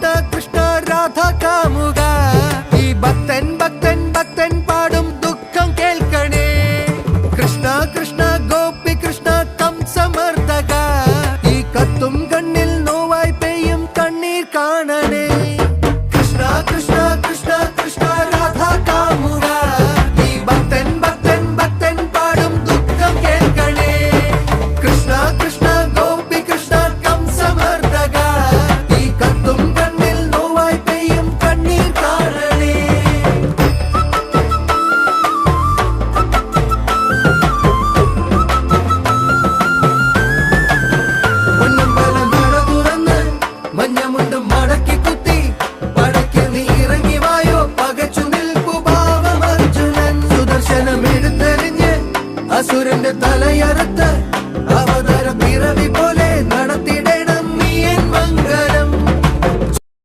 കൃഷ്ണ കൃഷ്ണ രാധ കാമുക ഈ ഭക്തൻ ഭക്തൻ ഭക്തൻ പാടും ദുഃഖം കേൾക്കണേ കൃഷ്ണ കൃഷ്ണ ഗോപി കൃഷ്ണ കംസമർദ്ദക ഈ കത്തും കണ്ണിൽ നോവായി പെയ്യും കണ്ണീർ കാണണേ